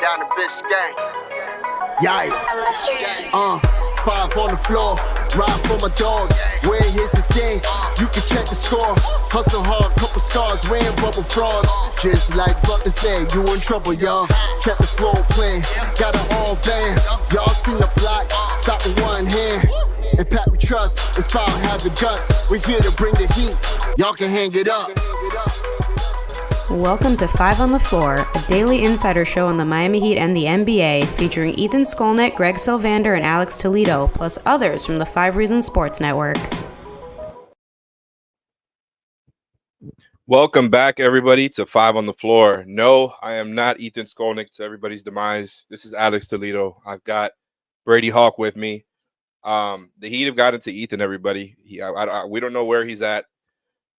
down to Biscayne. Yikes. 5 on the floor, ride for my dogs. Where here's the thing, you can check the score. Hustle hard, couple scars, wearing rubber frauds. Just like Butler said, you in trouble, y'all. Kept the flow playing, got it all banned. Y'all seen the block, stop with one hand. And Pat we trust, inspire, have the guts. We're here to bring the heat, y'all can hang it up. Welcome to 5 on the Floor, a daily insider show on the Miami Heat and the NBA, featuring Ethan Skolnick, Greg Sylvander, and Alex Toledo, plus others from the 5 Reasons Sports Network. Welcome back, everybody, to 5 on the Floor. No, I am not Ethan Skolnick, to everybody's demise. This is Alex Toledo. I've got Brady Hawk with me. The Heat have gotten to Ethan, everybody. We don't know where he's at.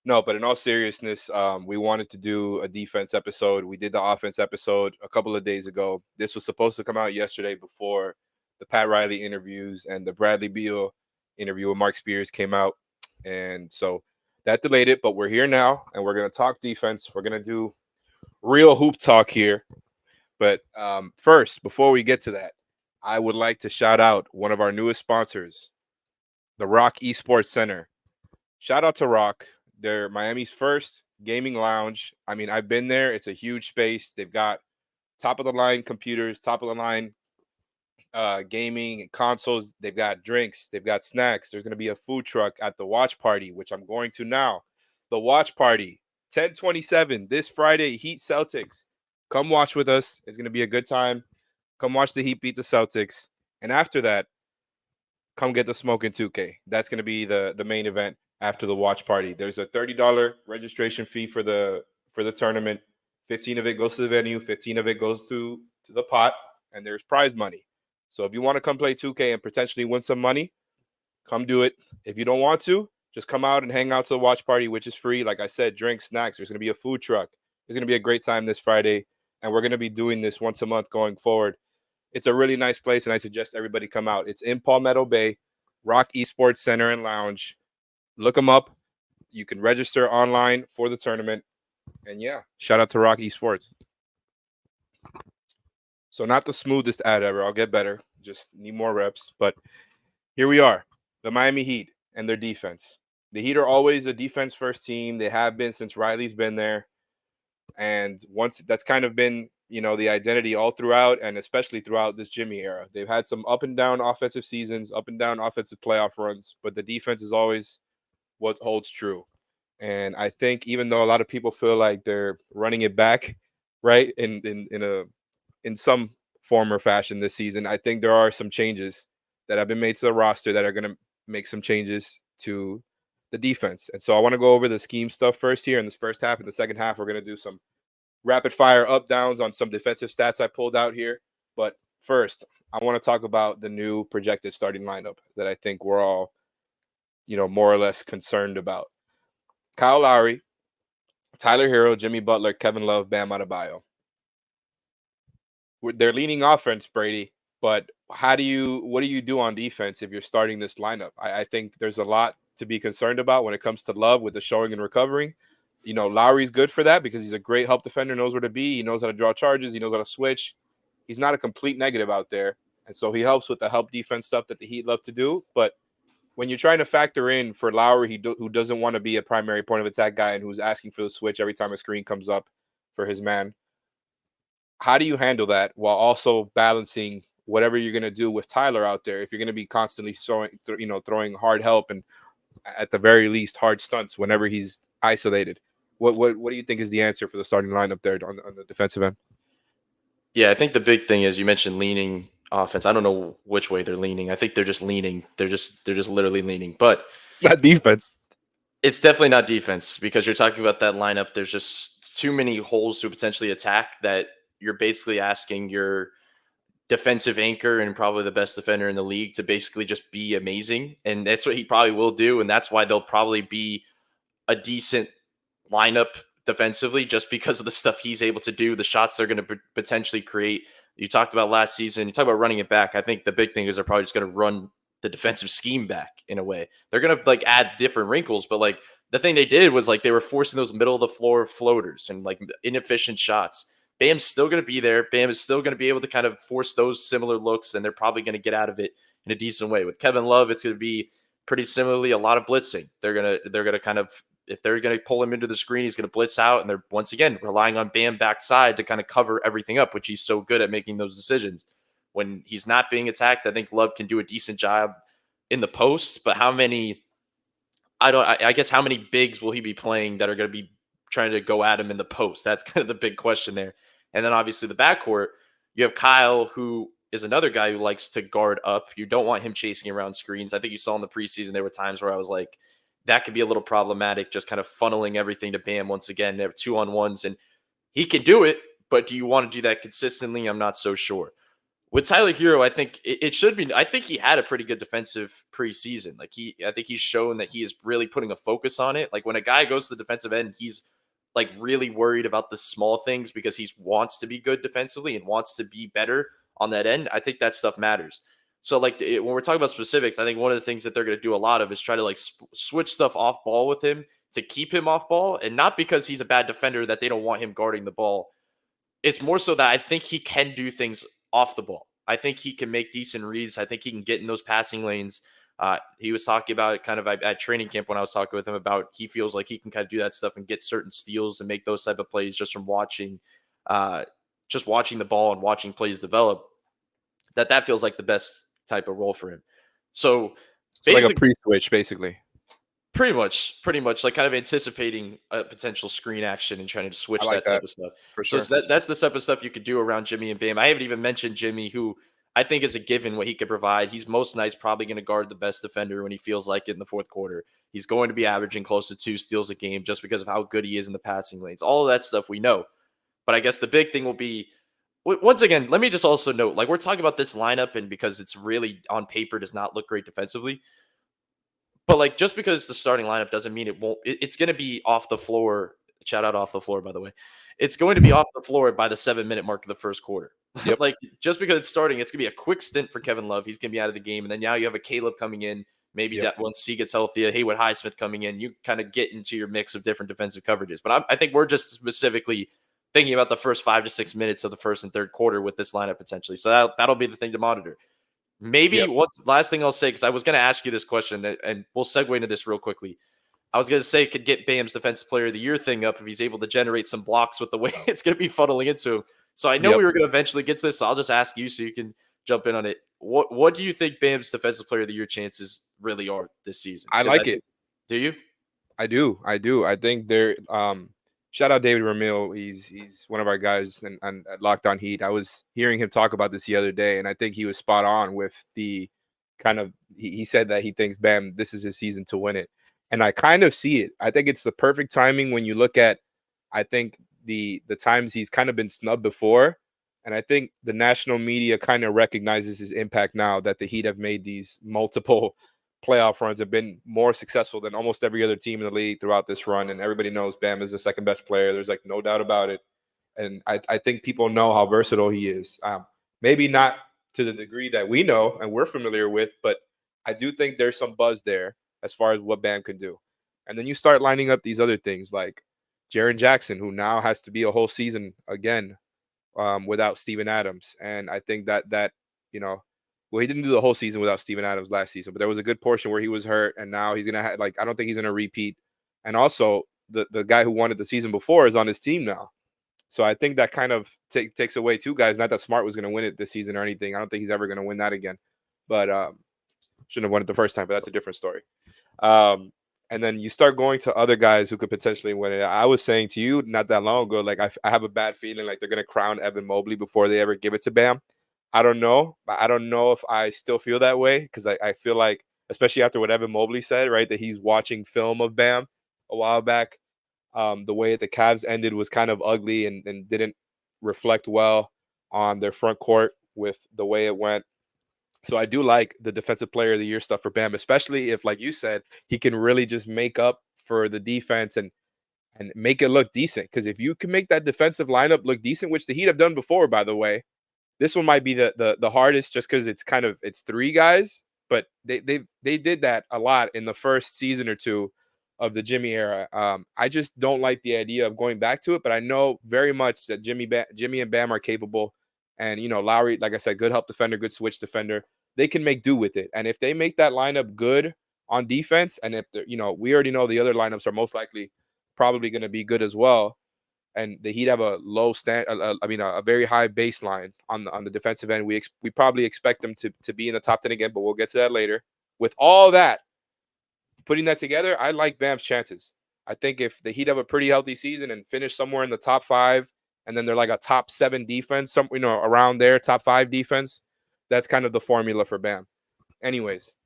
No, but in all seriousness, we wanted to do a defense episode. We did the offense episode a couple of days ago. This was supposed to come out yesterday before the Pat Riley interviews and the Bradley Beal interview with Mark Spears came out. And so that delayed it, but we're here now, and we're going to talk defense. We're going to do real hoop talk here. But first, before we get to that, I would like to shout out one of our newest sponsors, the Rock Esports Center. Shout out to Rock. They're Miami's first gaming lounge. I mean, I've been there. It's a huge space. They've got top-of-the-line computers, top-of-the-line gaming and consoles. They've got drinks. They've got snacks. There's going to be a food truck at the watch party, which I'm going to now. The watch party, 10/27, this Friday, Heat Celtics. Come watch with us. It's going to be a good time. Come watch the Heat beat the Celtics. And after that, come get the smoke in 2K. That's going to be the main event after the watch party. There's a $30 registration fee for the tournament. 15 of it goes to the venue, 15 of it goes to the pot, and there's prize money. So if you want to come play 2K and potentially win some money, come do it. If you don't want to, just come out and hang out to the watch party, which is free. Like I said, drinks, snacks. There's going to be a food truck. It's going to be a great time this Friday, and we're going to be doing this once a month going forward. It's a really nice place, and I suggest everybody come out. It's in Palmetto Bay, Rock Esports Center and Lounge. Look them up. You can register online for the tournament. And yeah, shout out to Rock Esports. So not the smoothest ad ever. I'll get better. Just need more reps. But here we are, the Miami Heat and their defense. The Heat are always a defense-first team. They have been since Riley's been there. And once that's kind of been, the identity all throughout, and especially throughout this Jimmy era. They've had some up and down offensive seasons, up and down offensive playoff runs, but the defense is always what holds true. And I think even though a lot of people feel like they're running it back, right, in some form or fashion this season, I think there are some changes that have been made to the roster that are going to make some changes to the defense. And so I want to go over the scheme stuff first here in this first half. In the second half, we're going to do some rapid fire up downs on some defensive stats I pulled out here. But first, I want to talk about the new projected starting lineup that I think we're all more or less concerned about. Kyle Lowry, Tyler Hero, Jimmy Butler, Kevin Love, Bam Adebayo. They're leaning offense, Brady, but what do you do on defense if you're starting this lineup? I think there's a lot to be concerned about when it comes to Love with the showing and recovering. Lowry's good for that because he's a great help defender, knows where to be. He knows how to draw charges. He knows how to switch. He's not a complete negative out there. And so he helps with the help defense stuff that the Heat love to do. But when you're trying to factor in for Lowry, who doesn't want to be a primary point of attack guy and who's asking for the switch every time a screen comes up for his man, how do you handle that while also balancing whatever you're going to do with Tyler out there? If you're going to be constantly throwing hard help and at the very least hard stunts whenever he's isolated, what do you think is the answer for the starting lineup there on the defensive end? Yeah, I think the big thing is you mentioned leaning offense. I don't know which way they're leaning. I think they're just leaning. They're just literally leaning. But it's not defense. It's definitely not defense because you're talking about that lineup. There's just too many holes to potentially attack that you're basically asking your defensive anchor and probably the best defender in the league to basically just be amazing. And that's what he probably will do. And that's why they'll probably be a decent lineup defensively just because of the stuff he's able to do, the shots they're going to potentially create. You talked about last season. You talk about running it back. I think the big thing is they're probably just going to run the defensive scheme back in a way. They're going to add different wrinkles, but the thing they did was they were forcing those middle of the floor floaters and inefficient shots. Bam's still going to be there. Bam is still going to be able to kind of force those similar looks, and they're probably going to get out of it in a decent way. With Kevin Love, it's going to be pretty similarly a lot of blitzing. They're gonna kind of, if they're gonna pull him into the screen, he's gonna blitz out, and they're once again relying on Bam backside to kind of cover everything up, which he's so good at making those decisions. When he's not being attacked, I think Love can do a decent job in the post, but how many? I guess how many bigs will he be playing that are going to be trying to go at him in the post? That's kind of the big question there. And then obviously the backcourt, you have Kyle, who is another guy who likes to guard up. You don't want him chasing around screens. I think you saw in the preseason, there were times where I was like, that could be a little problematic, just kind of funneling everything to Bam once again. They have 2-on-1s, and he can do it, but do you want to do that consistently? I'm not so sure. With Tyler Hero, I think it should be. I think he had a pretty good defensive preseason. I think he's shown that he is really putting a focus on it. Like when a guy goes to the defensive end, he's like really worried about the small things because he wants to be good defensively and wants to be better on that end. I think that stuff matters. So like when we're talking about specifics, I think one of the things that they're going to do a lot of is try to like switch stuff off ball with him to keep him off ball, and not because he's a bad defender that they don't want him guarding the ball. It's more so that I think he can do things off the ball. I think he can make decent reads. I think he can get in those passing lanes. He was talking about it kind of at training camp when I was talking with him about he feels like he can kind of do that stuff and get certain steals and make those type of plays just from watching the ball and watching plays develop. That feels like the best type of role for him. So like a pre-switch, basically. Pretty much like kind of anticipating a potential screen action and trying to switch that type of stuff. For sure. So that's the type of stuff you could do around Jimmy and Bam. I haven't even mentioned Jimmy, who I think is a given what he could provide. He's most nights probably going to guard the best defender when he feels like it in the fourth quarter. He's going to be averaging close to 2 steals a game just because of how good he is in the passing lanes. All of that stuff we know. But I guess the big thing will be, once again, let me just also note, like we're talking about this lineup and because it's really on paper does not look great defensively. But like just because it's the starting lineup doesn't mean it won't. It's going to be off the floor. Shout out off the floor, by the way. It's going to be off the floor by the 7-minute mark of the first quarter. Yep. Like just because it's starting, it's going to be a quick stint for Kevin Love. He's going to be out of the game, and then now you have a Caleb coming in. Maybe that once he gets healthy, a Haywood Highsmith coming in, you kind of get into your mix of different defensive coverages. But I think we're just specifically thinking about the first 5 to 6 minutes of the first and third quarter with this lineup potentially. So that'll be the thing to monitor. Maybe last thing I'll say, because I was going to ask you this question, and we'll segue into this real quickly. I was going to say could get Bam's Defensive Player of the Year thing up if he's able to generate some blocks with the way it's going to be funneling into him. So I know we were going to eventually get to this, so I'll just ask you so you can jump in on it. What do you think Bam's Defensive Player of the Year chances really are this season? I like it. Do you? I do. I think they're shout out David Ramil. He's one of our guys and at Locked On Heat. I was hearing him talk about this the other day, and I think he was spot on with the kind of he said that he thinks Bam, this is his season to win it. And I kind of see it. I think it's the perfect timing when you look at I think the times he's kind of been snubbed before. And I think the national media kind of recognizes his impact now that the Heat have made these multiple playoff runs, have been more successful than almost every other team in the league throughout this run. And everybody knows Bam is the second best player. There's like no doubt about it. And I think people know how versatile he is. Maybe not to the degree that we know and we're familiar with, but I do think there's some buzz there as far as what Bam can do. And then you start lining up these other things like Jaren Jackson, who now has to be a whole season again without Steven Adams. And I think that well, he didn't do the whole season without Steven Adams last season, but there was a good portion where he was hurt, and now he's gonna have I don't think he's gonna repeat. And also, the guy who won it the season before is on his team now, so I think that kind of takes away 2 guys. Not that Smart was gonna win it this season or anything. I don't think he's ever gonna win that again, but shouldn't have won it the first time. But that's a different story. And then you start going to other guys who could potentially win it. I was saying to you not that long ago, like I have a bad feeling like they're gonna crown Evan Mobley before they ever give it to Bam. I don't know if I still feel that way because I feel like, especially after what Evan Mobley said, right, that he's watching film of Bam a while back. The way that the Cavs ended was kind of ugly and didn't reflect well on their front court with the way it went. So I do like the Defensive Player of the Year stuff for Bam, especially if, like you said, he can really just make up for the defense and make it look decent. Because if you can make that defensive lineup look decent, which the Heat have done before, by the way, this one might be the hardest just because it's 3 guys, but they did that a lot in the first season or 2 of the Jimmy era. I just don't like the idea of going back to it, but I know very much that Jimmy and Bam are capable. And, Lowry, like I said, good help defender, good switch defender. They can make do with it. And if they make that lineup good on defense, and if, we already know the other lineups are most likely probably going to be good as well, and the Heat have a low a very high baseline on the defensive end. We probably expect them to be in the top 10 again, but we'll get to that later. With all that, putting that together, I like Bam's chances. I think if the Heat have a pretty healthy season and finish somewhere in the top 5, and then they're like a top 7 defense, around there, top 5 defense, that's kind of the formula for Bam. Anyways,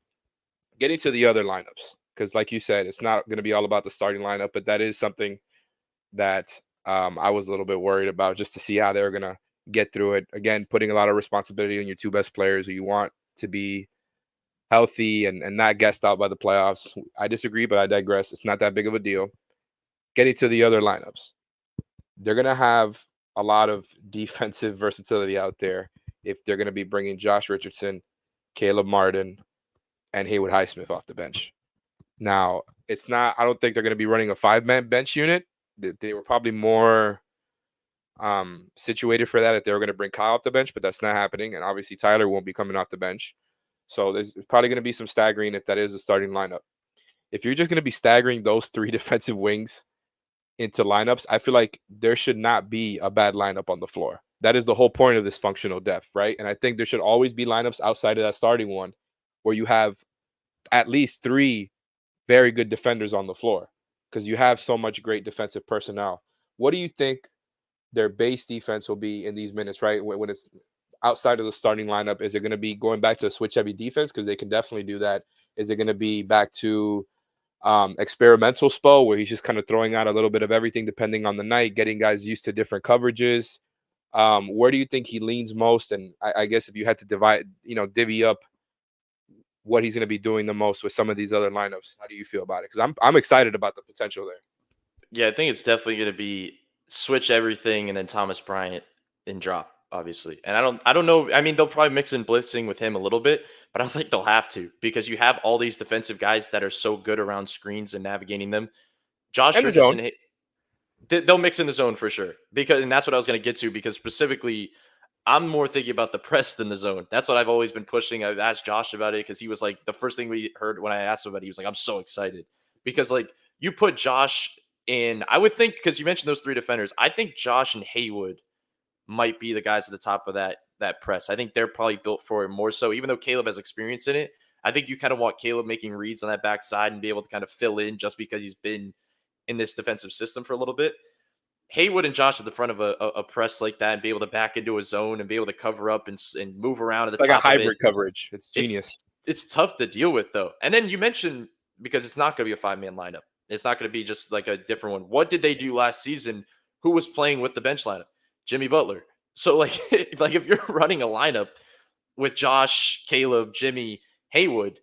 getting to the other lineups, because like you said, it's not going to be all about the starting lineup, but that is something that I was a little bit worried about, just to see how they're going to get through it. Again, putting a lot of responsibility on your 2 best players who you want to be healthy and not gassed out by the playoffs. I disagree, but I digress. It's not that big of a deal. Getting to the other lineups, they're going to have a lot of defensive versatility out there if they're going to be bringing Josh Richardson, Caleb Martin, and Haywood Highsmith off the bench. Now, I don't think they're going to be running a 5-man bench unit. They were probably more situated for that if they were going to bring Kyle off the bench, but that's not happening. And obviously Tyler won't be coming off the bench. So there's probably going to be some staggering if that is the starting lineup. If you're just going to be staggering those 3 defensive wings into lineups, I feel like there should not be a bad lineup on the floor. That is the whole point of this functional depth, right? And I think there should always be lineups outside of that starting one where you have at least 3 very good defenders on the floor, because you have so much great defensive personnel. What do you think their base defense will be in these minutes, right? When it's outside of the starting lineup, is it going to be going back to a switch-heavy defense? Because they can definitely do that. Is it going to be back to experimental Spo, where he's just kind of throwing out a little bit of everything depending on the night, getting guys used to different coverages? Where do you think he leans most? And I guess if you had to divvy up what he's going to be doing the most with some of these other lineups, how do you feel about it? Because I'm excited about the potential there. Yeah, I think it's definitely going to be switch everything and then Thomas Bryant and drop, obviously. And I don't know. I mean, they'll probably mix in blitzing with him a little bit, but I don't think they'll have to, because you have all these defensive guys that are so good around screens and navigating them. Josh And the Richardson, zone. they'll mix in the zone for sure, and that's what I was going to get to, because specifically, I'm more thinking about the press than the zone. That's what I've always been pushing. I've asked Josh about it, because he was like, the first thing we heard when I asked him about it, he was like, I'm so excited, because like you put Josh in, I would think, because you mentioned those 3 defenders, I think Josh and Haywood might be the guys at the top of that press. I think they're probably built for it more so, even though Caleb has experience in it. I think you kind of want Caleb making reads on that backside and be able to kind of fill in, just because he's been in this defensive system for a little bit. Haywood and Josh at the front of a press like that and be able to back into a zone and be able to cover up and move around at the It's like top a hybrid of it. coverage. It's genius. It's tough to deal with, though. And then you mentioned, because it's not going to be a 5-man lineup. It's not going to be just like a different one. What did they do last season? Who was playing with the bench lineup? Jimmy Butler. So like if you're running a lineup with Josh, Caleb, Jimmy, Haywood,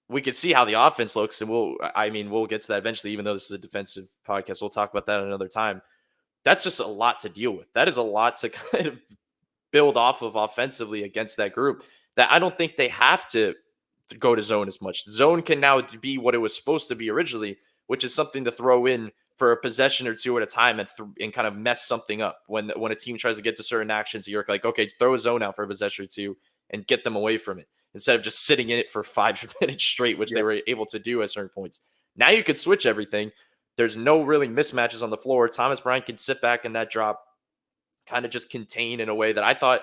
we could see how the offense looks. And we'll get to that eventually, even though this is a defensive podcast. We'll talk about that another time. That's just a lot to deal with. That is a lot to kind of build off of offensively against that group, that I don't think they have to go to zone as much. Zone can now be what it was supposed to be originally, which is something to throw in for a possession or 2 at a time and kind of mess something up. When a team tries to get to certain actions, you're like, okay, throw a zone out for a possession or 2 and get them away from it, instead of just sitting in it for 5 minutes straight, which they were able to do at certain points. Now you could switch everything. There's no really mismatches on the floor. Thomas Bryant can sit back in that drop, kind of just contain in a way that I thought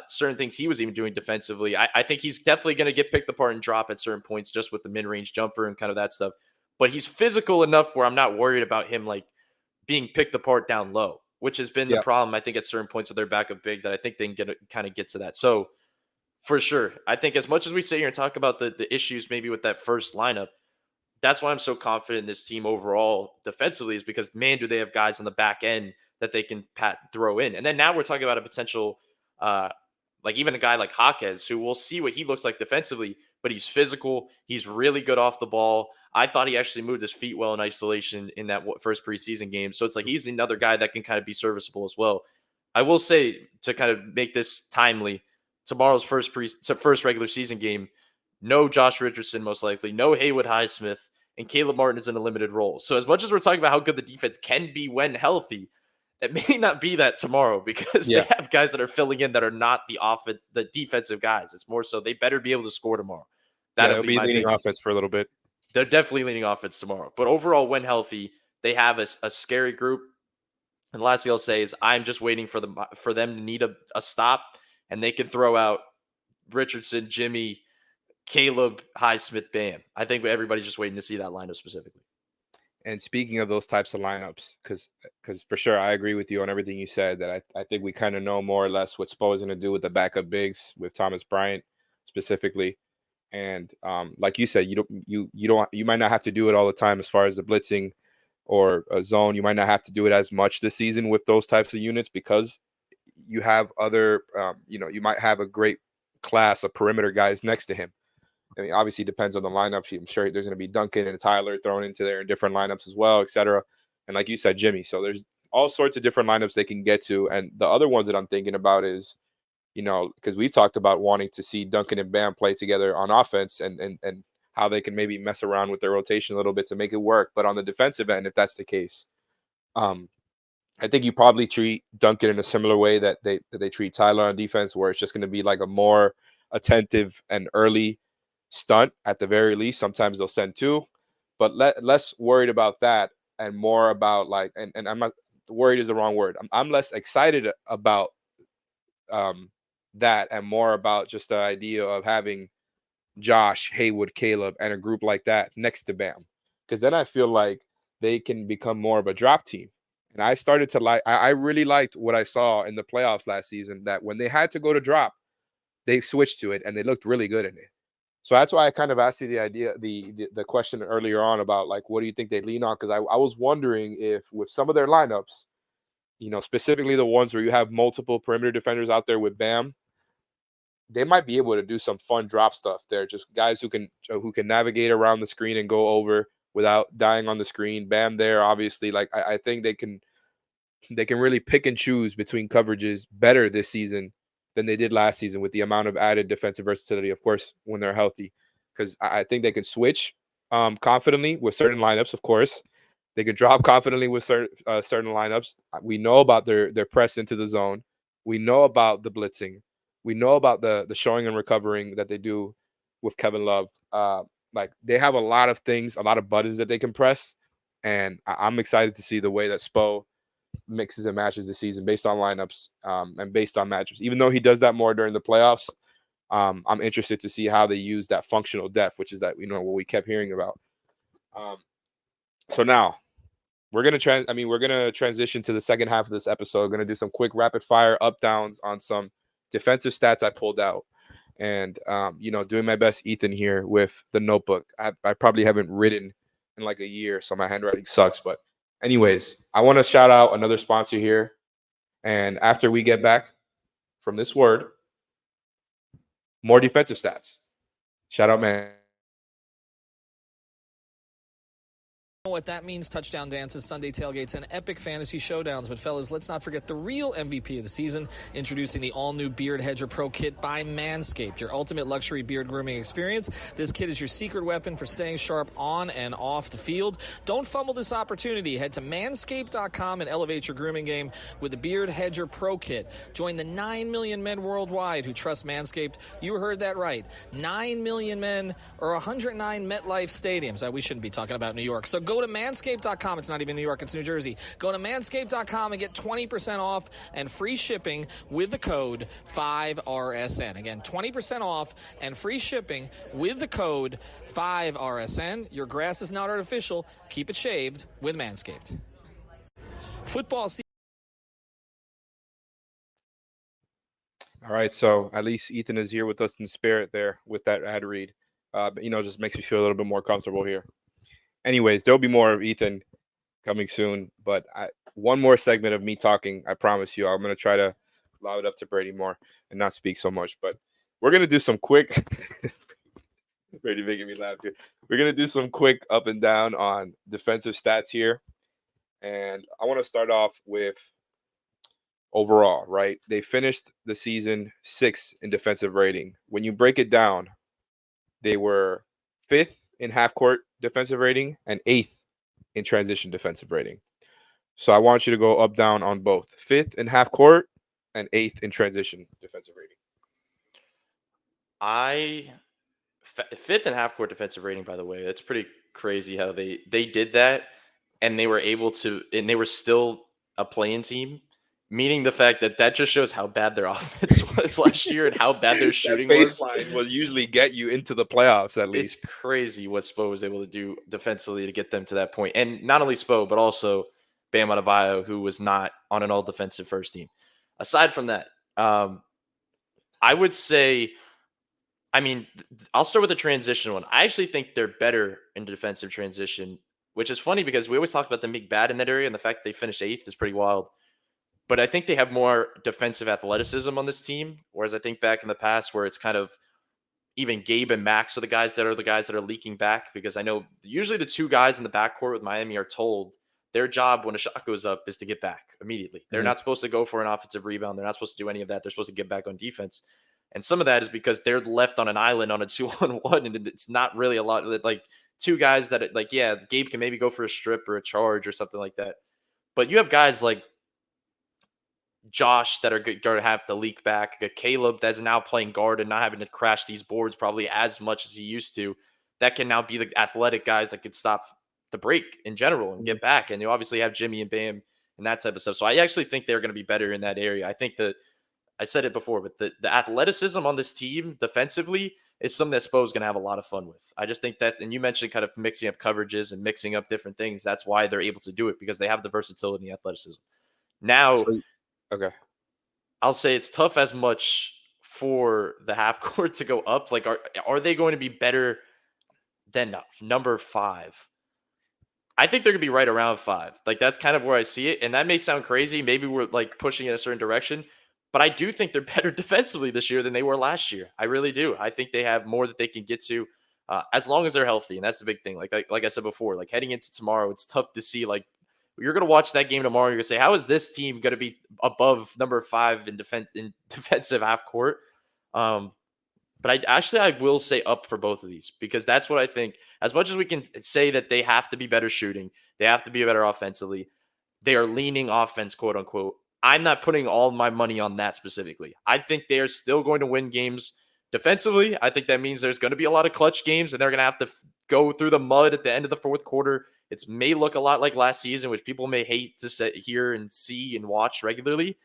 certain things he was even doing defensively. I think he's definitely going to get picked apart and drop at certain points, just with the mid-range jumper and kind of that stuff. But he's physical enough where I'm not worried about him like being picked apart down low, which has been the problem, I think, at certain points of their backup big, that I think they can kind of get to that. So for sure, I think as much as we sit here and talk about the issues maybe with that first lineup, that's why I'm so confident in this team overall defensively, is because, man, do they have guys on the back end that they can throw in. And then now we're talking about a potential, like even a guy like Jaquez, who we'll see what he looks like defensively, but he's physical. He's really good off the ball. I thought he actually moved his feet well in isolation in that first preseason game. So it's like he's another guy that can kind of be serviceable as well. I will say, to kind of make this timely, tomorrow's first regular season game, no Josh Richardson, most likely, no Haywood Highsmith, and Caleb Martin is in a limited role. So as much as we're talking about how good the defense can be when healthy, it may not be that tomorrow because they have guys that are filling in that are not the defensive guys. It's more so they better be able to score tomorrow. They'll be leaning offense for a little bit. They're definitely leaning offense tomorrow. But overall, when healthy, they have a scary group. And last thing I'll say is I'm just waiting for them to need a stop, and they can throw out Richardson, Jimmy, Caleb, Highsmith, Bam. I think everybody's just waiting to see that lineup specifically. And speaking of those types of lineups, because for sure I agree with you on everything you said, that I think we kind of know more or less what Spo is going to do with the backup bigs, with Thomas Bryant specifically. And like you said, you might not have to do it all the time as far as the blitzing or a zone. You might not have to do it as much this season with those types of units because you have other, you might have a great class of perimeter guys next to him. I mean, obviously, it depends on the lineup. I'm sure there's going to be Duncan and Tyler thrown into there in different lineups as well, et cetera. And like you said, Jimmy. So there's all sorts of different lineups they can get to. And the other ones that I'm thinking about is, because we've talked about wanting to see Duncan and Bam play together on offense and how they can maybe mess around with their rotation a little bit to make it work. But on the defensive end, if that's the case, I think you probably treat Duncan in a similar way that they treat Tyler on defense, where it's just going to be like a more attentive and early stunt at the very least. Sometimes they'll send two, but less worried about that and more about and I'm not worried is the wrong word. I'm less excited about that and more about just the idea of having Josh, Haywood, Caleb, and a group like that next to Bam, because then I feel like they can become more of a drop team. And I started to I really liked what I saw in the playoffs last season, that when they had to go to drop, they switched to it and they looked really good in it. So that's why I kind of asked you the question earlier on about what do you think they lean on? Because I was wondering if with some of their lineups, specifically the ones where you have multiple perimeter defenders out there with Bam, they might be able to do some fun drop stuff there. Just guys who can navigate around the screen and go over without dying on the screen. Bam there, obviously, I think they can really pick and choose between coverages better this season than they did last season with the amount of added defensive versatility, of course, when they're healthy. Because I think they can switch confidently with certain lineups, of course. They can drop confidently with certain lineups. We know about their press into the zone. We know about the blitzing. We know about the showing and recovering that they do with Kevin Love. They have a lot of things, a lot of buttons that they can press. And I'm excited to see the way that Spo mixes and matches this season based on lineups and based on matchups. Even though he does that more during the playoffs, I'm interested to see how they use that functional depth, which is what we kept hearing about. So now we're gonna transition to the second half of this episode. We're gonna do some quick rapid fire up downs on some defensive stats I pulled out, and doing my best, Ethan, here with the notebook. I probably haven't written in like a year, so my handwriting sucks, but anyways, I want to shout out another sponsor here. And after we get back from this word, more defensive stats. Shout out, man. What that means: touchdown dances, Sunday tailgates, and epic fantasy showdowns. But fellas, let's not forget the real MVP of the season. Introducing the all-new Beard Hedger Pro Kit by Manscaped, your ultimate luxury beard grooming experience. This kit is your secret weapon for staying sharp on and off the field. Don't fumble this opportunity. Head to manscaped.com and elevate your grooming game with the Beard Hedger Pro Kit. Join the 9 million men worldwide who trust Manscaped. You heard that right. 9 million men, or 109 MetLife stadiums. We shouldn't be talking about New York. So go to manscaped.com. It's not even New York, it's New Jersey. Go to manscaped.com and get 20% off and free shipping with the code 5RSN. Again, 20% off and free shipping with the code 5RSN. Your grass is not artificial. Keep it shaved with Manscaped. Football season. All right, so at least Ethan is here with us in spirit there with that ad read. But just makes me feel a little bit more comfortable here. Anyways, there'll be more of Ethan coming soon, but one more segment of me talking, I promise you. I'm going to try to allow it up to Brady more and not speak so much, but we're going to do some quick Brady making me laugh here. We're going to do some quick up and down on defensive stats here, and I want to start off with overall, right? They finished the season 6th in defensive rating. When you break it down, they were 5th in half court defensive rating and 8th in transition defensive rating. So I want you to go up down on both 5th in half court and 8th in transition defensive rating. Fifth in half court defensive rating, by the way. That's pretty crazy how they did that, and they were able to, and they were still a play-in team, meaning the fact that just shows how bad their offense was last year and how bad their shooting was. Baseline will usually get you into the playoffs at least. It's crazy what Spo was able to do defensively to get them to that point. And not only Spo, but also Bam Adebayo, who was not on an all-defensive first team. Aside from that, I would say, I mean, I'll start with the transition one. I actually think they're better in defensive transition, which is funny because we always talk about them being bad in that area, and the fact they finished 8th is pretty wild. But I think they have more defensive athleticism on this team, whereas I think back in the past where it's kind of even Gabe and Max are the guys that are leaking back, because I know usually the two guys in the backcourt with Miami are told their job when a shot goes up is to get back immediately. They're not supposed to go for an offensive rebound. They're not supposed to do any of that. They're supposed to get back on defense. And some of that is because they're left on an island on a 2-on-1, and it's not really a lot of like two guys that like, yeah, Gabe can maybe go for a strip or a charge or something like that. But you have guys like Josh that are going to have to leak back, Caleb that's now playing guard and not having to crash these boards probably as much as he used to, that can now be the athletic guys that could stop the break in general and get back. And you obviously have Jimmy and Bam and that type of stuff. So I actually think they're going to be better in that area. I think that I said it before, but the athleticism on this team defensively is something that Spo's going to have a lot of fun with. I just think that, and you mentioned kind of mixing up coverages and mixing up different things. That's why they're able to do it, because they have the versatility and athleticism. Now, okay, I'll say it's tough as much for the half court to go up. Like, are they going to be better than number 5? I think they're going to be right around 5. Like, that's kind of where I see it. And that may sound crazy. Maybe we're like pushing in a certain direction, but I do think they're better defensively this year than they were last year. I really do. I think they have more that they can get to as long as they're healthy. And that's the big thing. Like I said before, like heading into tomorrow, it's tough to see, like, you're going to watch that game tomorrow. You're going to say, how is this team going to be above number 5 in defensive half court? But I will say up for both of these, because that's what I think. As much as we can say that they have to be better shooting, they have to be better offensively, they are leaning offense, quote unquote. I'm not putting all my money on that specifically. I think they are still going to win games defensively. I think that means there's going to be a lot of clutch games, and they're going to have to go through the mud at the end of the fourth quarter. It may look a lot like last season, which people may hate to sit here and see and watch regularly.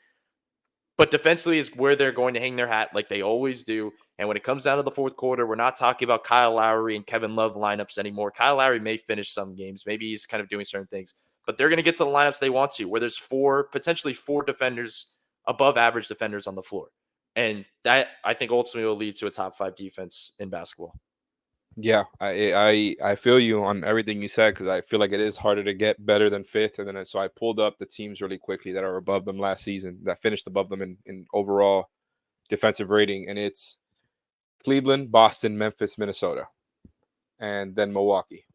But defensively is where they're going to hang their hat like they always do. And when it comes down to the fourth quarter, we're not talking about Kyle Lowry and Kevin Love lineups anymore. Kyle Lowry may finish some games. Maybe he's kind of doing certain things. But they're going to get to the lineups they want to, where there's potentially four defenders, above average defenders on the floor. And that, I think, ultimately will lead to a top 5 defense in basketball. Yeah, I feel you on everything you said, because I feel like it is harder to get better than 5th. And then so I pulled up the teams really quickly that are above them last season, that finished above them in overall defensive rating. And it's Cleveland, Boston, Memphis, Minnesota, and then Milwaukee.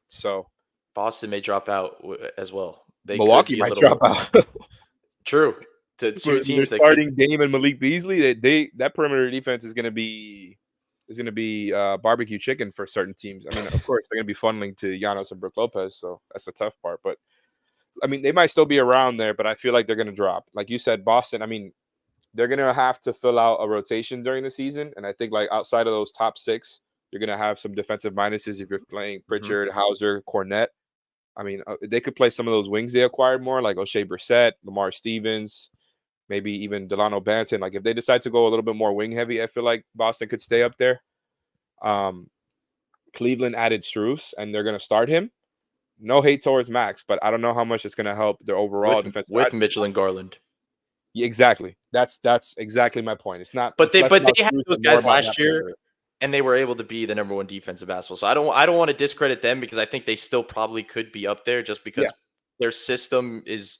So Boston may drop out as well. Milwaukee might drop out. True. To two teams they're starting Dame and Malik Beasley. That perimeter defense is going to be barbecue chicken for certain teams. I mean, of course, they're going to be funneling to Giannis and Brook Lopez, so that's the tough part. But I mean, they might still be around there, but I feel like they're going to drop. Like you said, Boston. I mean, they're going to have to fill out a rotation during the season, and I think like outside of those top 6, you're going to have some defensive minuses if you're playing Pritchard, Hauser, Cornette. I mean, they could play some of those wings they acquired more, like O'Shea Brissett, Lamar Stevens, maybe even Delano Banton. Like if they decide to go a little bit more wing heavy, I feel like Boston could stay up there. Cleveland added Strus, and they're going to start him. No hate towards Max, but I don't know how much it's going to help their overall defense with Mitchell and Garland. Yeah, exactly. That's exactly my point. It's not. But they had those guys last year, and they were able to be the number 1 defensive basketball. So I don't want to discredit them, because I think they still probably could be up there just because their system is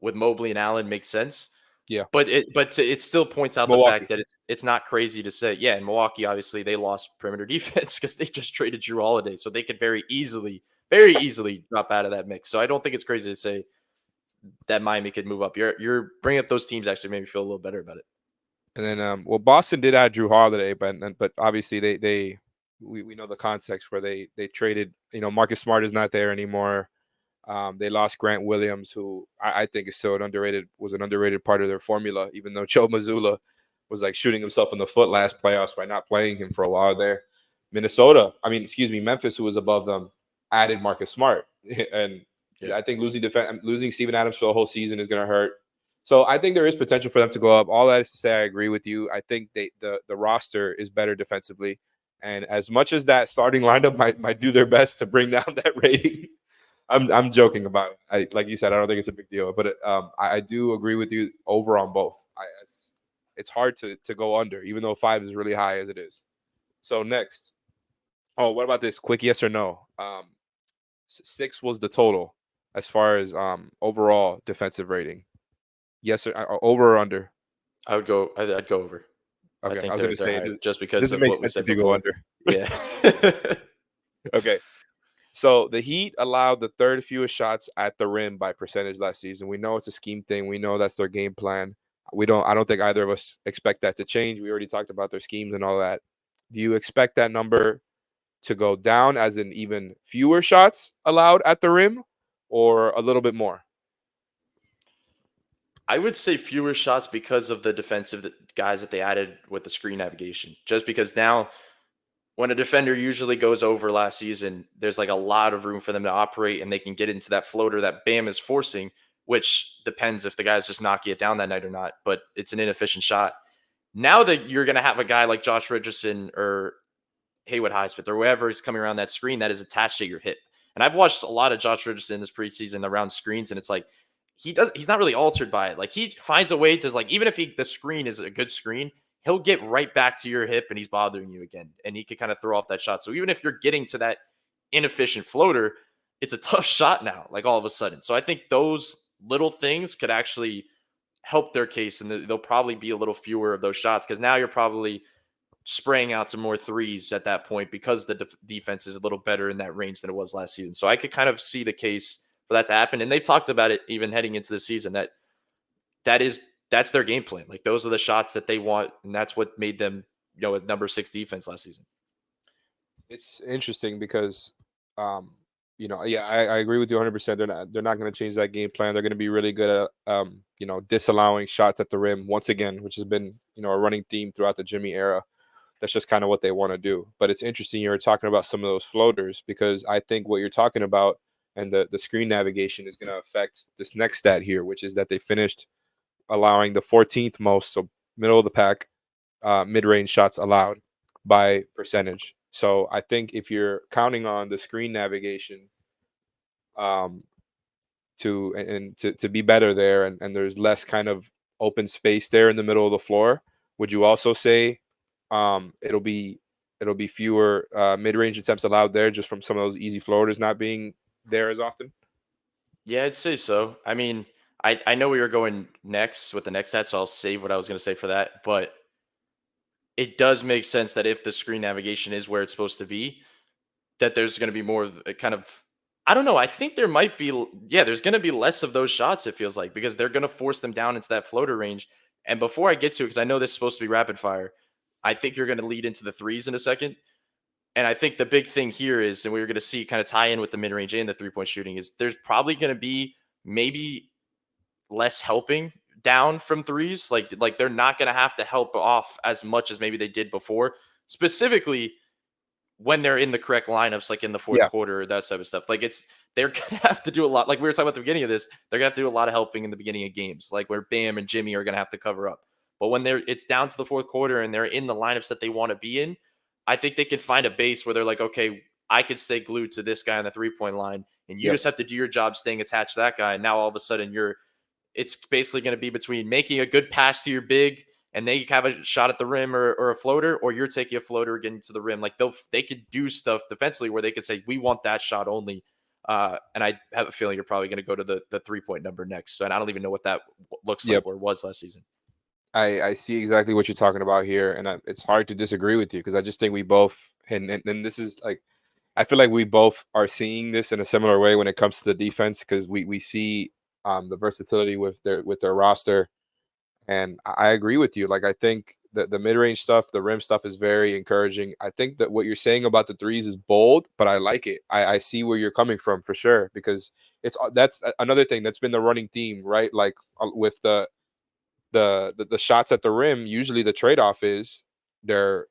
with Mobley and Allen makes sense. Yeah. But it still points out Milwaukee. the fact that it's not crazy to say. Yeah, in Milwaukee, obviously they lost perimeter defense because they just traded Drew Holiday, so they could very easily drop out of that mix. So I don't think it's crazy to say that Miami could move up. You're bringing up those teams actually made me feel a little better about it. And then, Boston did add Drew Holiday, but obviously they we know the context where they traded. Marcus Smart is not there anymore. They lost Grant Williams, who I think is still an underrated part of their formula, even though Joe Mazzulla was like shooting himself in the foot last playoffs by not playing him for a while there. Memphis, who was above them, added Marcus Smart. And I think losing Steven Adams for the whole season is going to hurt. So I think there is potential for them to go up. All that is to say, I agree with you. I think the roster is better defensively. And as much as that starting lineup might do their best to bring down that rating, I'm joking about it. Like you said, I don't think it's a big deal. But I do agree with you over on both. It's hard to go under, even though 5 is really high as it is. So next. Oh, what about this? Quick yes or no. 6 was the total as far as overall defensive rating. Yes or over or under? I'd go over. Okay, I was going to say just because of what we said before. Go under. Yeah. Okay. So the Heat allowed the third fewest shots at the rim by percentage last season. We know it's a scheme thing. We know that's their game plan. I don't think either of us expect that to change. We already talked about their schemes and all that. Do you expect that number to go down, as in even fewer shots allowed at the rim, or a little bit more? I would say fewer shots because of the defensive guys that they added with the screen navigation. Just because now, when a defender usually goes over last season, there's like a lot of room for them to operate, and they can get into that floater that Bam is forcing, which depends if the guy's just knocking it down that night or not, but it's an inefficient shot. Now that you're going to have a guy like Josh Richardson or Haywood Highsmith or whoever is coming around that screen that is attached to your hip. And I've watched a lot of Josh Richardson this preseason around screens, and it's like he's not really altered by it. Like he finds a way to, like, even if the screen is a good screen, he'll get right back to your hip and he's bothering you again. And he could kind of throw off that shot. So even if you're getting to that inefficient floater, it's a tough shot now, like all of a sudden. So I think those little things could actually help their case, and there'll probably be a little fewer of those shots because now you're probably spraying out some more threes at that point because the defense is a little better in that range than it was last season. So I could kind of see the case for that to happen. And they've talked about it even heading into the season that's their game plan. Like those are the shots that they want. And that's what made them, a number 6 defense last season. It's interesting because, I agree with you 100%. They're not going to change that game plan. They're going to be really good at, disallowing shots at the rim once again, which has been, a running theme throughout the Jimmy era. That's just kind of what they want to do. But it's interesting you're talking about some of those floaters, because I think what you're talking about and the screen navigation is going to affect this next stat here, which is that they finished allowing the 14th most, so middle of the pack, mid-range shots allowed by percentage. So I think if you're counting on the screen navigation to be better there, and there's less kind of open space there in the middle of the floor, would you also say it'll be fewer mid-range attempts allowed there just from some of those easy floaters not being there as often? Yeah, I'd say so. I mean, I know we were going next with the next set, so I'll save what I was going to say for that. But it does make sense that if the screen navigation is where it's supposed to be, that there's going to be more of a kind of, I don't know. I think there might be, there's going to be less of those shots, it feels like, because they're going to force them down into that floater range. And before I get to it, because I know this is supposed to be rapid fire, I think you're going to lead into the threes in a second. And I think the big thing here is, and we're going to see kind of tie in with the mid-range and the three-point shooting, is there's probably going to be maybe less helping down from threes. Like they're not going to have to help off as much as maybe they did before, specifically when they're in the correct lineups, like in the fourth quarter, that type of stuff. Like they're going to have to do a lot. Like we were talking about at the beginning of this, they're going to have to do a lot of helping in the beginning of games, like where Bam and Jimmy are going to have to cover up. But when it's down to the fourth quarter and they're in the lineups that they want to be in, I think they can find a base where they're like, okay, I could stay glued to this guy on the 3-point line, and you just have to do your job staying attached to that guy. And now all of a sudden it's basically going to be between making a good pass to your big and they have a shot at the rim or a floater, or you're taking a floater getting to the rim. Like they could do stuff defensively where they could say, we want that shot only. And I have a feeling you're probably going to go to the 3-point number next. So, and I don't even know what that looks like or was last season. I see exactly what you're talking about here, and it's hard to disagree with you, because I just think we both, and this is like, I feel like we both are seeing this in a similar way when it comes to the defense, because we see the versatility with their roster, And I agree with you. Like, I think that the mid-range stuff, the rim stuff is very encouraging. I think that what you're saying about the threes is bold, but I like it. I see where you're coming from for sure, because that's another thing that's been the running theme, right? Like with the shots at the rim, usually the trade-off is they're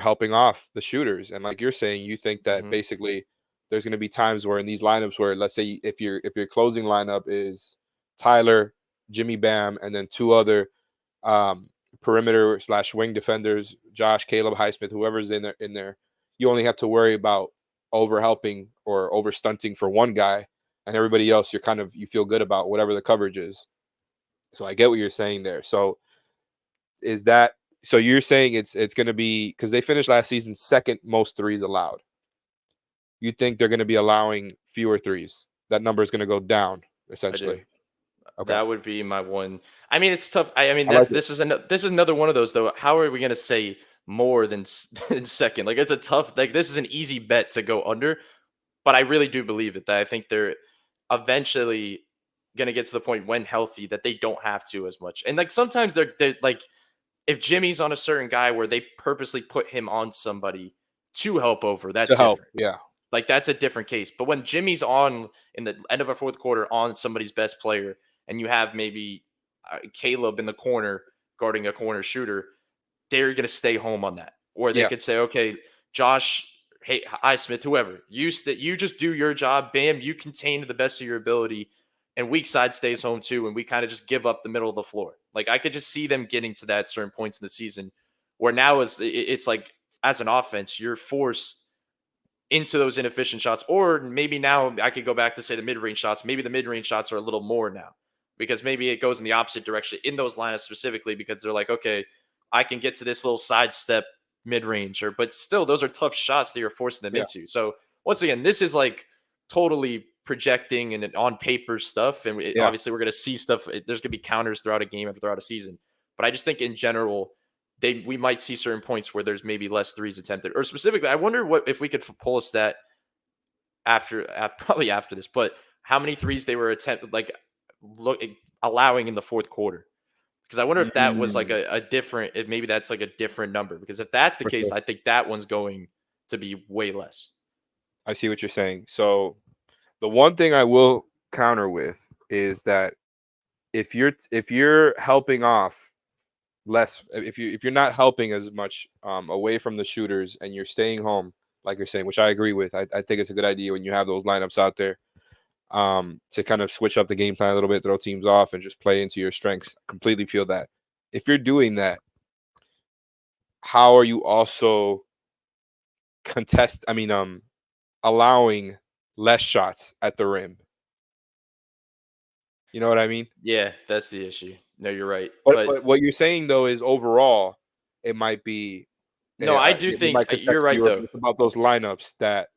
helping off the shooters. And like you're saying, you think that basically there's going to be times where in these lineups where, let's say, if your closing lineup is Tyler, Jimmy Bam, and then two other perimeter / wing defenders, Josh, Caleb, Highsmith, whoever's in there, you only have to worry about over helping or over stunting for one guy, and everybody else you feel good about whatever the coverage is. So I get what you're saying there. So you're saying it's going to be, because they finished last season second most threes allowed. You think they're going to be allowing fewer threes? That number is going to go down essentially. Okay. That would be my one. I mean, it's tough. I mean, this is another one of those though. How are we going to say more than second? Like, it's a tough. Like, this is an easy bet to go under, but I really do believe it. That I think they're eventually going to get to the point when healthy that they don't have to as much. And like sometimes they're like, if Jimmy's on a certain guy where they purposely put him on somebody to help over, that's different. Yeah. Like, that's a different case. But when Jimmy's on in the end of a fourth quarter on somebody's best player, and you have maybe Caleb in the corner guarding a corner shooter, they're going to stay home on that. Or they could say, okay, Josh, hey, Highsmith, whoever, you just do your job. Bam, you contain to the best of your ability. And weak side stays home too, and we kind of just give up the middle of the floor. Like, I could just see them getting to that certain points in the season where now it's like, as an offense, you're forced into those inefficient shots. Or maybe now I could go back to say the mid-range shots. Maybe the mid-range shots are a little more now, because maybe it goes in the opposite direction in those lineups specifically, because they're like, okay, I can get to this little sidestep mid-range, but still those are tough shots that you're forcing them into. So once again, this is like totally projecting and on paper stuff. And obviously we're going to see stuff. There's going to be counters throughout a game and throughout a season. But I just think in general, we might see certain points where there's maybe less threes attempted. Or specifically, I wonder if we could pull a stat probably after this, but how many threes they were allowing in the fourth quarter. Because I wonder if that was like a different, maybe that's like a different number. Because if that's the case, I think that one's going to be way less. I see what you're saying. So the one thing I will counter with is that if you're helping off less, if you're not helping as much away from the shooters, and you're staying home, like you're saying, which I agree with, I think it's a good idea when you have those lineups out there to kind of switch up the game plan a little bit, throw teams off, and just play into your strengths. Completely feel that. If you're doing that, how are you also allowing less shots at the rim? You know what I mean? Yeah, that's the issue. No, you're right. But what you're saying though is overall, it might be. No, I do think you're right though. It's about those lineups that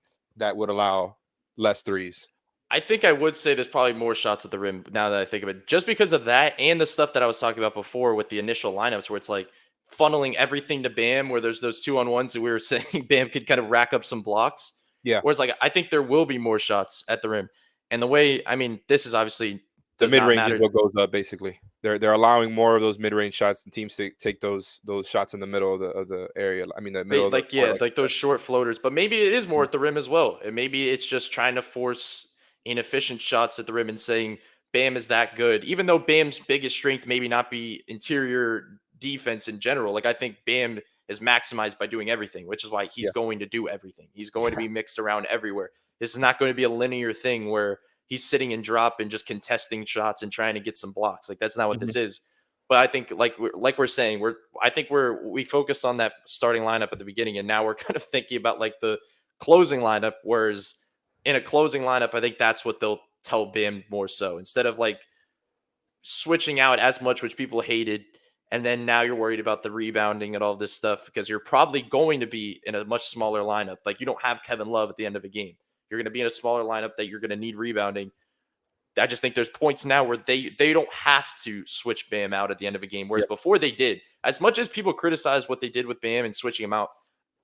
would allow less threes. I think I would say there's probably more shots at the rim now that I think of it, just because of that and the stuff that I was talking about before with the initial lineups, where it's like funneling everything to Bam, where there's those 2-on-1s that we were saying Bam could kind of rack up some blocks. Yeah. Whereas like I think there will be more shots at the rim, and the way this is obviously the mid range is what goes up basically. They're allowing more of those mid range shots, and teams to take those shots in the middle of the area. I mean, the middle like those short floaters, but maybe it is more at the rim as well, and maybe it's just trying to force inefficient shots at the rim and saying Bam is that good, even though Bam's biggest strength maybe not be interior defense in general. Like, I think Bam is maximized by doing everything, which is why he's going to do everything. He's going to be mixed around everywhere. This is not going to be a linear thing where he's sitting and drop and just contesting shots and trying to get some blocks. Like, that's not what this is. But I think we're saying, we focused on that starting lineup at the beginning, and now we're kind of thinking about like the closing lineup, whereas in a closing lineup, I think that's what they'll tell Bam more so, instead of like switching out as much, which people hated. And then now you're worried about the rebounding and all this stuff, because you're probably going to be in a much smaller lineup. Like, you don't have Kevin Love at the end of a game. You're going to be in a smaller lineup that you're going to need rebounding. I just think there's points now where they don't have to switch Bam out at the end of a game, whereas before they did. As much as people criticize what they did with Bam and switching him out,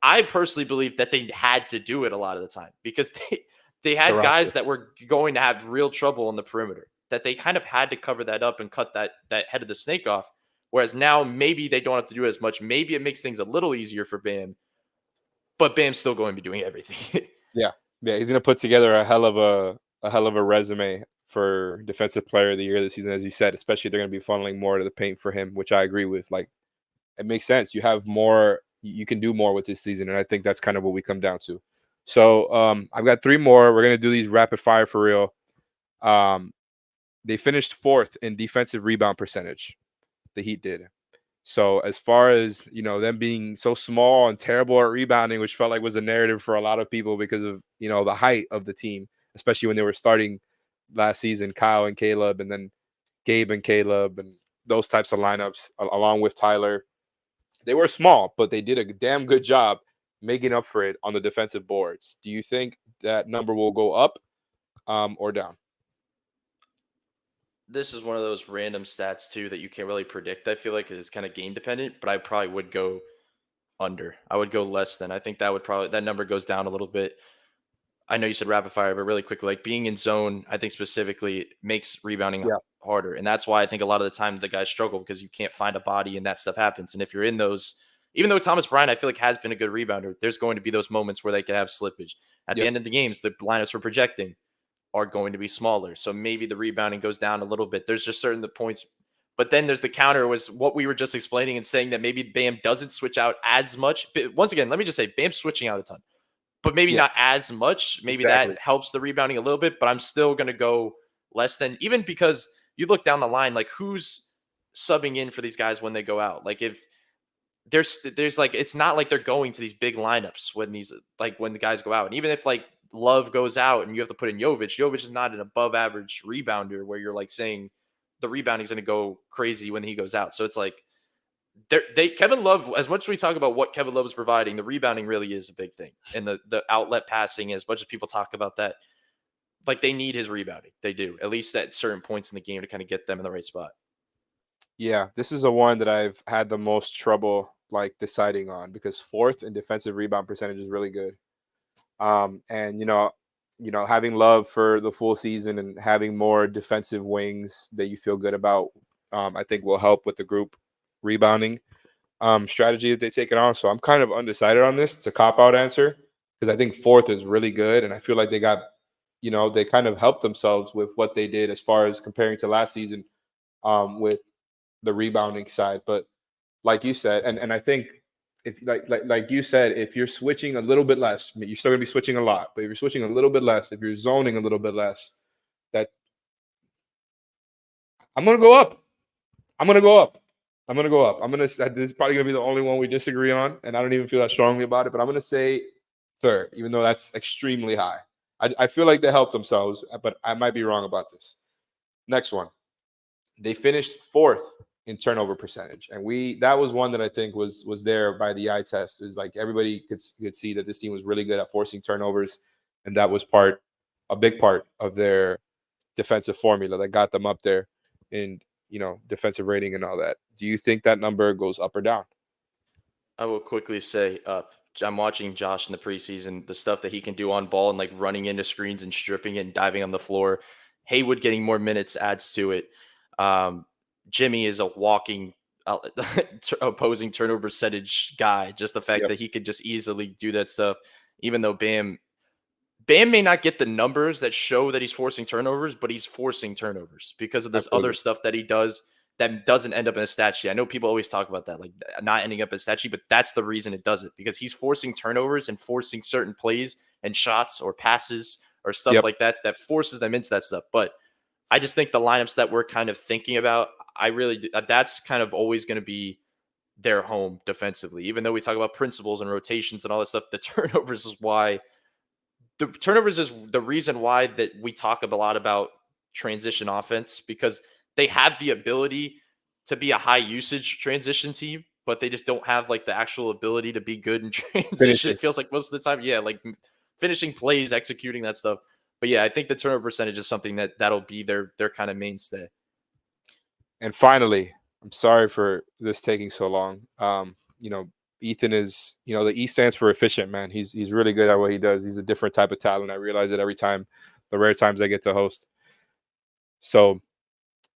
I personally believe that they had to do it a lot of the time, because they had guys that were going to have real trouble on the perimeter. that they kind of had to cover that up and cut that head of the snake off. Whereas now maybe they don't have to do as much. Maybe it makes things a little easier for Bam, but Bam's still going to be doing everything. Yeah, he's gonna put together a hell of a resume for Defensive Player of the Year this season, as you said. Especially they're gonna be funneling more to the paint for him, which I agree with. Like, it makes sense. You have more, you can do more with this season, and I think that's kind of what we come down to. So I've got 3 more. We're gonna do these rapid fire for real. They finished 4th in defensive rebound percentage. The Heat did. So as far as, them being so small and terrible at rebounding, which felt like was a narrative for a lot of people because of, the height of the team, especially when they were starting last season, Kyle and Caleb, and then Gabe and Caleb, and those types of lineups along with Tyler. They were small, but they did a damn good job making up for it on the defensive boards. Do you think that number will go up or down? This is one of those random stats too that you can't really predict. I feel like it's kind of game dependent, but I probably would go under. I would go less than. I think that number goes down a little bit. I know you said rapid fire, but really quickly, like being in zone, I think specifically makes rebounding harder. And that's why I think a lot of the time the guys struggle, because you can't find a body and that stuff happens. And if you're in those, even though Thomas Bryant, I feel like has been a good rebounder, there's going to be those moments where they can have slippage. At the end of the games, the lineups we're projecting are going to be smaller. So maybe the rebounding goes down a little bit. There's just certain the points. But then there's the counter, was what we were just explaining and saying that maybe Bam doesn't switch out as much. But once again, let me just say Bam's switching out a ton, but maybe not as much. Maybe that helps the rebounding a little bit, but I'm still going to go less than, even because you look down the line, like who's subbing in for these guys when they go out. Like if there's like, it's not like they're going to these big lineups when the guys go out. And even if like Love goes out and you have to put in Jovic is not an above average rebounder where you're like saying the rebounding is going to go crazy when he goes out. So it's like Kevin Love, as much as we talk about what Kevin Love is providing, the rebounding really is a big thing. And the outlet passing, as much as people talk about that, like they need his rebounding. They do, at least at certain points in the game, to kind of get them in the right spot. Yeah, this is the one that I've had the most trouble like deciding on, because 4th in defensive rebound percentage is really good. And having Love for the full season and having more defensive wings that you feel good about, I think will help with the group rebounding strategy that they take it on. So I'm kind of undecided on this. It's a cop-out answer because I think 4th is really good, and I feel like they got, they kind of helped themselves with what they did as far as comparing to last season with the rebounding side. But like you said, and I think if like you said, if you're switching a little bit less, I mean, you're still gonna be switching a lot, but if you're switching a little bit less, if you're zoning a little bit less, that I'm gonna go up. This is probably gonna be the only one we disagree on, and I don't even feel that strongly about it, but I'm gonna say 3rd, even though that's extremely high. I feel like they helped themselves, but I might be wrong about this. Next one. They finished 4th in turnover percentage, and that was one that I think was there by the eye test. Is like everybody could see that this team was really good at forcing turnovers, and that was a big part of their defensive formula that got them up there in defensive rating and all that. Do you think that number goes up or down? I will quickly say up. I'm watching Josh in the preseason, the stuff that he can do on ball and like running into screens and stripping it and diving on the floor. Haywood getting more minutes adds to it. Jimmy is a walking opposing turnover percentage guy. Just the fact that he could just easily do that stuff, even though Bam may not get the numbers that show that he's forcing turnovers, but he's forcing turnovers because of this other stuff that he does that doesn't end up in a stat sheet. I know people always talk about that, like not ending up in a stat sheet, but that's the reason it does it, because he's forcing turnovers and forcing certain plays and shots or passes or stuff like that forces them into that stuff. But I just think the lineups that we're kind of thinking about, that's kind of always going to be their home defensively. Even though we talk about principles and rotations and all that stuff, the turnovers is the reason why that we talk a lot about transition offense, because they have the ability to be a high usage transition team, but they just don't have like the actual ability to be good in transition. It feels like most of the time, like finishing plays, executing that stuff. But yeah, I think the turnover percentage is something that'll be their kind of mainstay. And finally, I'm sorry for this taking so long. Ethan is, the E stands for efficient, man. He's really good at what he does. He's a different type of talent. I realize it every time, the rare times I get to host. So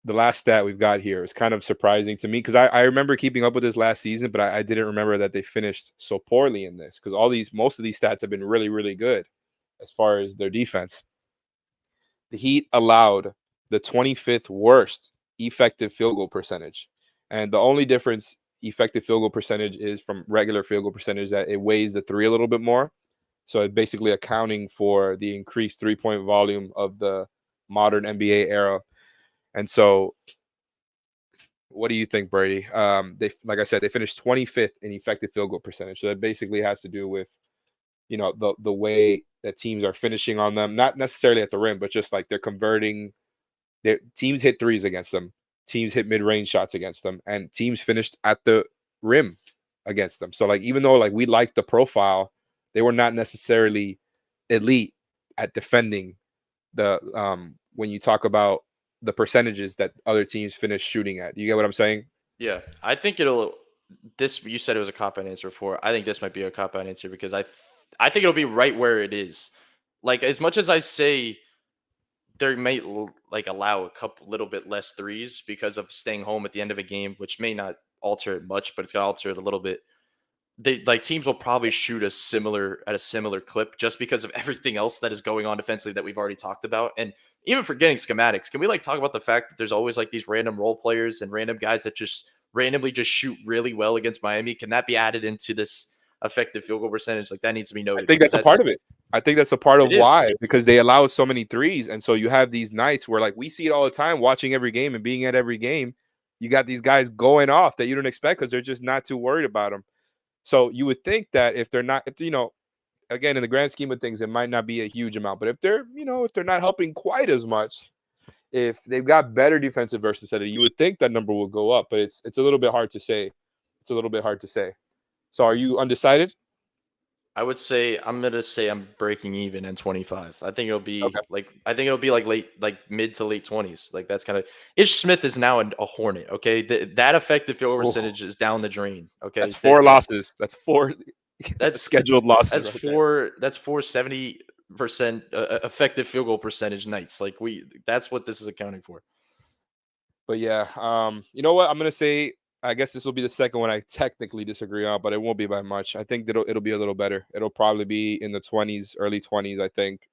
the last stat we've got here is kind of surprising to me because I remember keeping up with this last season, but I didn't remember that they finished so poorly in this because most of these stats have been really, really good as far as their defense. The Heat allowed the 25th worst effective field goal percentage. And the only difference effective field goal percentage is from regular field goal percentage that it weighs the three a little bit more. So it's basically accounting for the increased 3-point volume of the modern NBA era. And so what do you think, Brady? Like I said, they finished 25th in effective field goal percentage. So that basically has to do with, the way that teams are finishing on them, not necessarily at the rim, but just like they're converting. Teams hit threes against them. Teams hit mid-range shots against them, and teams finished at the rim against them. So like, even though like we liked the profile, they were not necessarily elite at defending the when you talk about the percentages that other teams finish shooting at. You get what I'm saying? Yeah, I think this, you said it was a cop-out answer before. I think this might be a cop-out answer because I think it'll be right where it is. Like, as much as I say they may like allow a little bit less threes because of staying home at the end of a game, which may not alter it much, but it's going to alter it a little bit. Teams will probably shoot at a similar clip just because of everything else that is going on defensively that we've already talked about. And even forgetting schematics, can we talk about the fact that there's always these random role players and random guys that just randomly just shoot really well against Miami? Can that be added into this effective field goal percentage? That needs to be noted. I think that's a part of it. I think that's a part of why, because they allow so many threes. And so you have these nights where we see it all the time, watching every game and being at every game. You got these guys going off that you don't expect because they're just not too worried about them. So you would think that if they're not, again, in the grand scheme of things, it might not be a huge amount, but if they're not helping quite as much, if they've got better defensive versatility, you would think that number will go up, but it's a little bit hard to say. So are you undecided? I'm gonna say I'm breaking even in 25. I think it'll be mid to late 20s. That's kind of Ish Smith is now a Hornet. Okay, that effective field goal percentage is down the drain. Okay, that's four losses. That's four. That's scheduled losses. That's 70% effective field goal percentage nights. That's what this is accounting for. But yeah, you know what I'm gonna say. I guess this will be the second one I technically disagree on, but it won't be by much. I think it'll be a little better. It'll probably be in the 20s, early 20s, I think.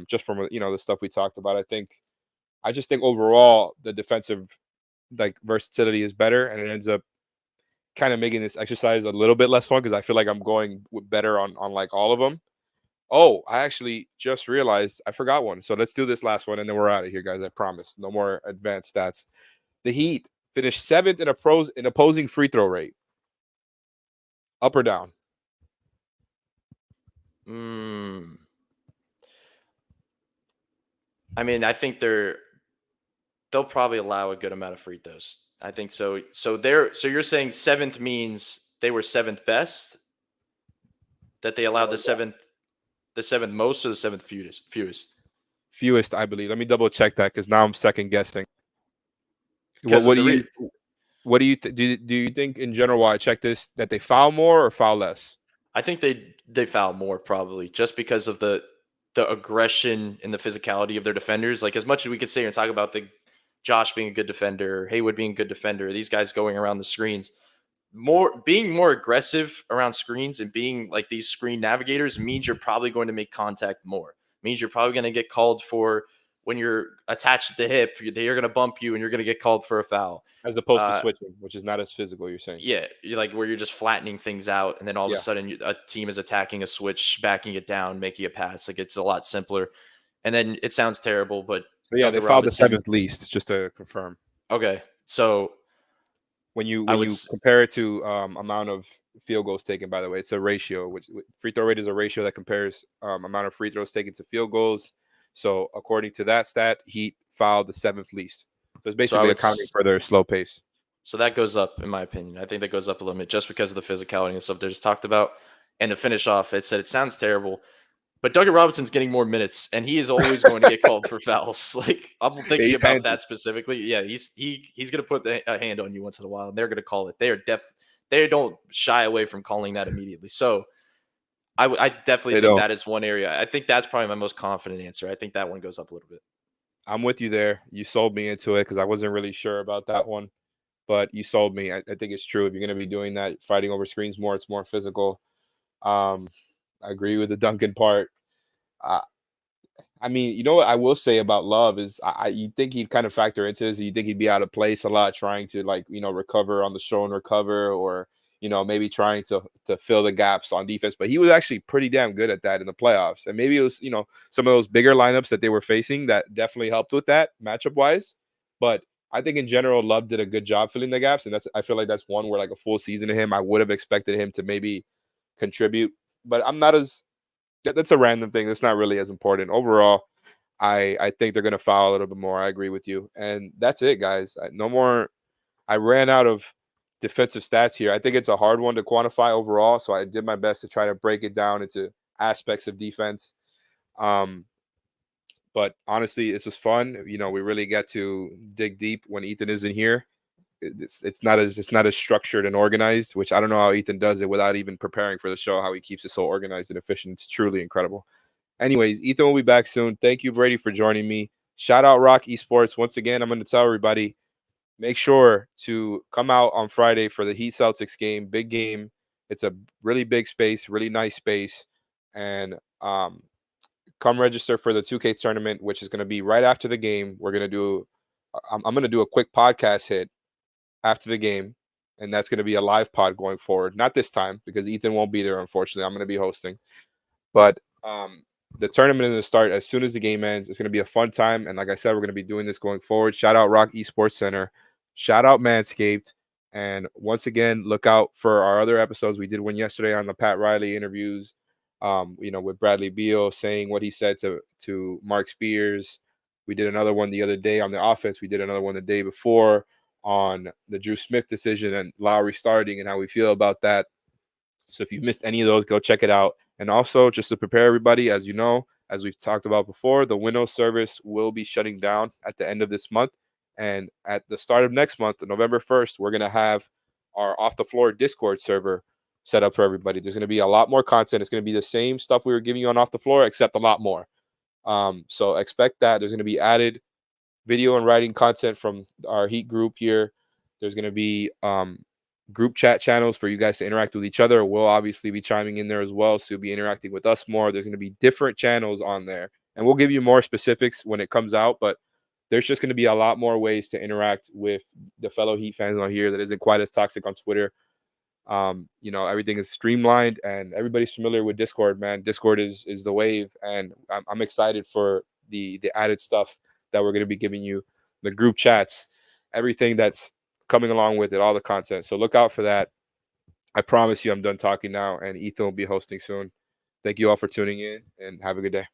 Just from the stuff we talked about. I just think overall the defensive versatility is better, and it ends up kind of making this exercise a little bit less fun because I feel like I'm going better on all of them. Oh, I actually just realized I forgot one. So let's do this last one and then we're out of here, guys. I promise. No more advanced stats. The Heat finished 7th in opposing free throw rate. Up or down? I mean, I think they'll probably allow a good amount of free throws. I think so. So you're saying 7th means they were 7th best? That they allowed the 7th most or the 7th fewest? Fewest, I believe. Let me double check that because now I'm second guessing. What do you do you think in general while I check this that they foul more or foul less? I think they foul more probably just because of the aggression and the physicality of their defenders. As much as we could sit here and talk about the Josh being a good defender, Haywood being a good defender, these guys going around the screens, being more aggressive around screens and being these screen navigators means you're probably going to make contact more. Means you're probably going to get called for when you're attached to the hip, they're going to bump you and you're going to get called for a foul. As opposed to switching, which is not as physical, you're saying. Yeah, you're where you're just flattening things out and then all of a sudden a team is attacking a switch, backing it down, making a pass. It's a lot simpler. And then it sounds terrible, but... So yeah, they fouled the 7th least, just to confirm. Okay, so... When you compare it to amount of field goals taken, by the way, it's a ratio. Which free throw rate is a ratio that compares amount of free throws taken to field goals. So according to that stat, Heat fouled the 7th least. So it's basically accounting for their slow pace. So that goes up, in my opinion. I think that goes up a little bit just because of the physicality and stuff they just talked about. And to finish off, it sounds terrible, but Duncan Robinson's getting more minutes, and he is always going to get called for fouls. I'm thinking about that specifically. Yeah, he's going to put a hand on you once in a while, and they're going to call it. They don't shy away from calling that immediately. So I definitely think that is one area. I think that's probably my most confident answer. I think that one goes up a little bit. I'm with you there. You sold me into it because I wasn't really sure about that one, but you sold me. I think it's true. If you're going to be doing that, fighting over screens more, it's more physical. Um, I agree with the Duncan part. Uh, I mean, you know what I will say about Love is you think he'd kind of factor into this. You think he'd be out of place a lot, trying to like recover on the show and recover, or maybe trying to fill the gaps on defense. But he was actually pretty damn good at that in the playoffs. And maybe it was some of those bigger lineups that they were facing that definitely helped with that matchup wise. But I think in general, Love did a good job filling the gaps, and I feel like that's one where like a full season of him, I would have expected him to maybe contribute. But I'm not as that's a random thing. That's not really as important. Overall, I think they're going to foul a little bit more. I agree with you. And that's it, guys. No more. I ran out of defensive stats here. I think it's a hard one to quantify overall. So I did my best to try to break it down into aspects of defense. But honestly, this was fun. We really get to dig deep when Ethan isn't here. It's not as structured and organized, which I don't know how Ethan does it without even preparing for the show, how he keeps it so organized and efficient. It's truly incredible. Anyways, Ethan will be back soon. Thank you, Brady, for joining me. Shout out Rock Esports. Once again, I'm going to tell everybody, make sure to come out on Friday for the Heat Celtics game. Big game. It's a really big space, really nice space. And come register for the 2K tournament, which is going to be right after the game. I'm going to do a quick podcast hit after the game, and that's going to be a live pod going forward. Not this time because Ethan won't be there, unfortunately. I'm going to be hosting. But the tournament is going to start as soon as the game ends. It's going to be a fun time. And like I said, we're going to be doing this going forward. Shout out Rock Esports Center. Shout out Manscaped. And once again, look out for our other episodes. We did one yesterday on the Pat Riley interviews, with Bradley Beal saying what he said to Mark Spears. We did another one the other day on the offense. We did another one the day before on the Drew Smith decision and Lowry starting and how we feel about that. So if you missed any of those, go check it out. And also, just to prepare everybody, as you know, as we've talked about before, the Windows service will be shutting down at the end of this month. And at the start of next month, November 1st, we're going to have our Off the Floor Discord server set up for everybody. There's going to be a lot more content. It's going to be the same stuff we were giving you on Off the Floor, except a lot more. So expect that. There's going to be added video and writing content from our Heat group here. There's going to be group chat channels for you guys to interact with each other. We'll obviously be chiming in there as well, so you'll be interacting with us more. There's going to be different channels on there, and we'll give you more specifics when it comes out, but there's just going to be a lot more ways to interact with the fellow Heat fans on here that isn't quite as toxic on Twitter. Everything is streamlined, and everybody's familiar with Discord, man. Discord is the wave, and I'm excited for the added stuff that we're going to be giving you, the group chats, everything that's coming along with it, all the content. So look out for that. I promise you I'm done talking now, and Ethan will be hosting soon. Thank you all for tuning in, and have a good day.